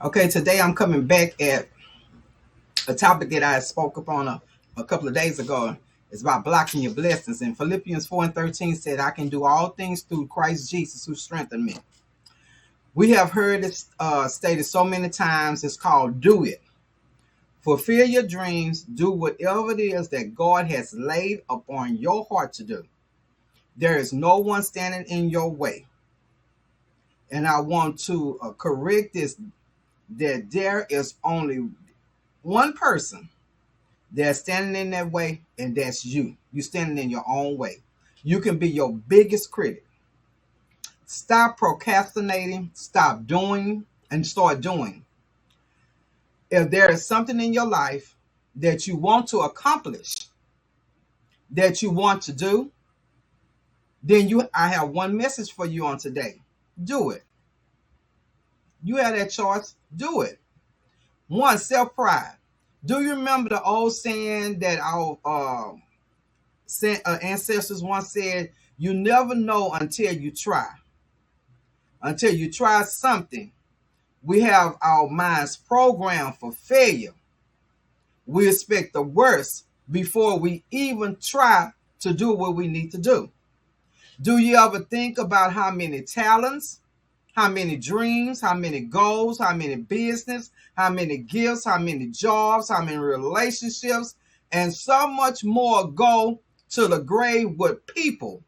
Okay, today I'm coming back at a topic that I spoke upon a couple of days ago. It's about blocking your blessings. And Philippians 4 and 13 said, I can do all things through Christ Jesus who strengthened me. We have heard it stated so many times. It's called do it. Fulfill your dreams. Do whatever it is that God has laid upon your heart to do. There is no one standing in your way. And I want to correct this, that there is only one person that's standing in that way, and that's you. You're standing in your own way. You can be your biggest critic. Stop procrastinating, stop doing, and start doing. If there is something in your life that you want to accomplish, that you want to do, then I have one message for you on today. Do it. You have that choice. Do it. One, self-pride. Do you remember the old saying that our ancestors once said, you never know until you try. Until you try something. We have our minds programmed for failure. We expect the worst before we even try to do what we need to do. Do you ever think about how many talents, how many dreams, how many goals, how many business, how many gifts, how many jobs, how many relationships, and so much more go to the grave with people?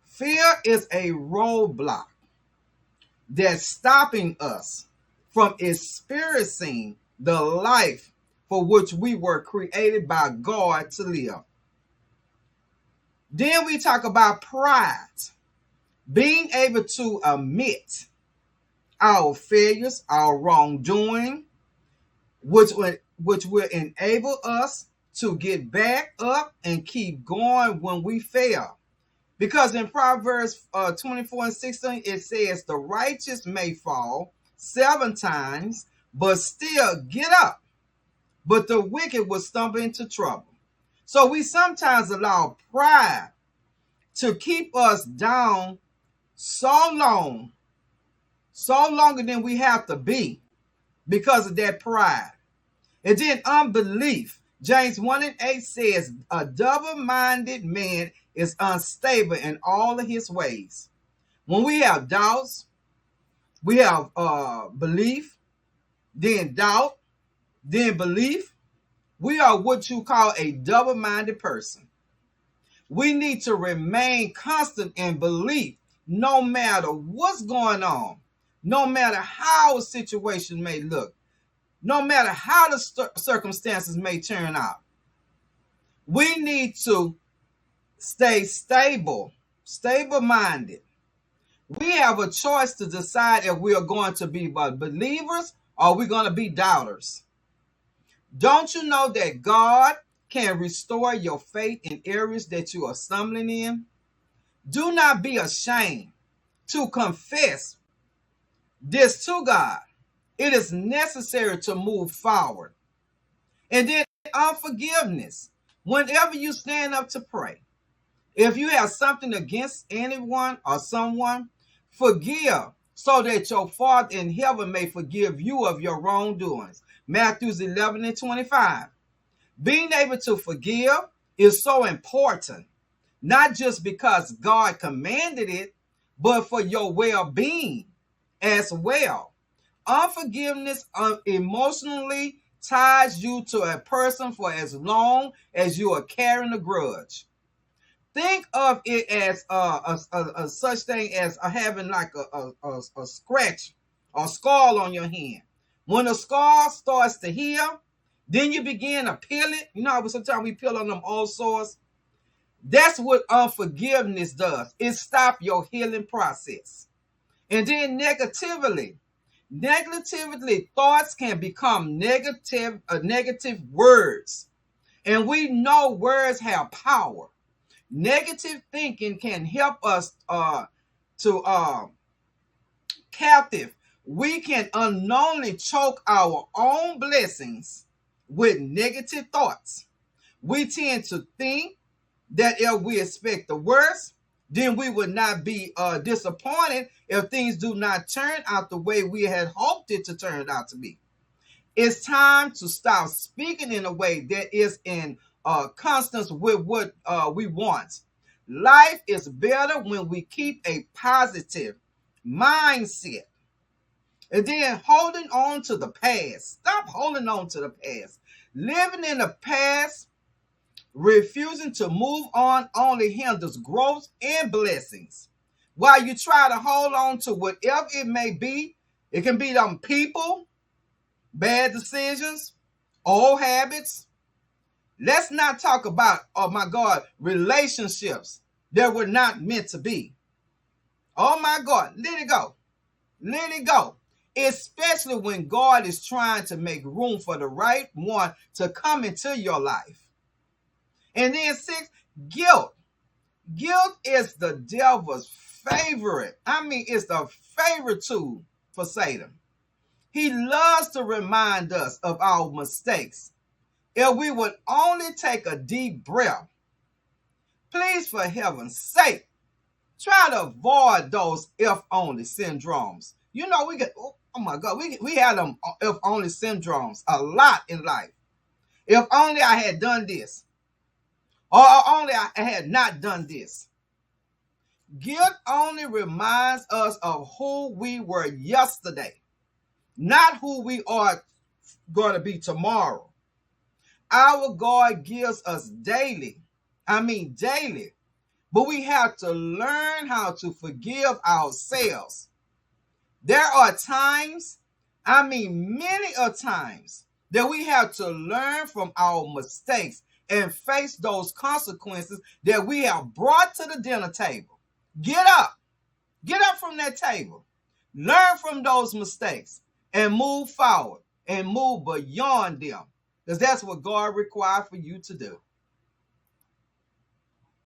Fear is a roadblock that's stopping us from experiencing the life for which we were created by God to live. Then we talk about pride. Being able to admit our failures, our wrongdoing, which will enable us to get back up and keep going when we fail. Because in Proverbs 24 and 16, it says, the righteous may fall 7 times, but still get up. But the wicked will stumble into trouble. So we sometimes allow pride to keep us down so longer than we have to be because of that pride. And then unbelief. James 1 and 8 says, a double-minded man is unstable in all of his ways. When we have doubts, we have belief, then doubt, then belief. We are what you call a double-minded person. We need to remain constant in belief no matter what's going on, no matter how a situation may look, no matter how the circumstances may turn out. We need to stay stable-minded. We have a choice to decide if we are going to be believers or we're going to be doubters. Don't you know that God can restore your faith in areas that you are stumbling in? Do not be ashamed to confess this to God. It is necessary to move forward. And then unforgiveness. Whenever you stand up to pray, if you have something against anyone or someone, forgive so that your Father in heaven may forgive you of your wrongdoings. Matthew 11 and 25. Being able to forgive is so important, not just because God commanded it, but for your well-being as well. Unforgiveness emotionally ties you to a person for as long as you are carrying a grudge. Think of it as a such thing as having like a scratch or scar on your hand. When the scar starts to heal, then you begin to peel it. You know how sometimes we peel on them old sores? That's what unforgiveness does. It stops your healing process. And then negatively, thoughts can become negative words. And we know words have power. Negative thinking can help us to captive. We can unknowingly choke our own blessings with negative thoughts. We tend to think that if we expect the worst, then we would not be disappointed if things do not turn out the way we had hoped it to turn out to be. It's time to stop speaking in a way that is in consonance with what we want. Life is better when we keep a positive mindset. And then holding on to the past. Stop holding on to the past. Living in the past, refusing to move on only hinders growth and blessings. While you try to hold on to whatever it may be, it can be them people, bad decisions, old habits. Let's not talk about, oh my God, relationships that were not meant to be. Oh my God, let it go. Let it go. Especially when God is trying to make room for the right one to come into your life. And then 6, guilt. Guilt is the devil's favorite. It's the favorite tool for Satan. He loves to remind us of our mistakes. If we would only take a deep breath, please, for heaven's sake, try to avoid those if-only syndromes. You know, we get, oh my God, we had them if-only syndromes a lot in life. If only I had done this, or only I had not done this. Guilt only reminds us of who we were yesterday, not who we are going to be tomorrow. Our God gives us daily, but we have to learn how to forgive ourselves. There are times, many a times, that we have to learn from our mistakes and face those consequences that we have brought to the dinner table. Get up from that table. Learn from those mistakes and move forward and move beyond them, because that's what God requires for you to do.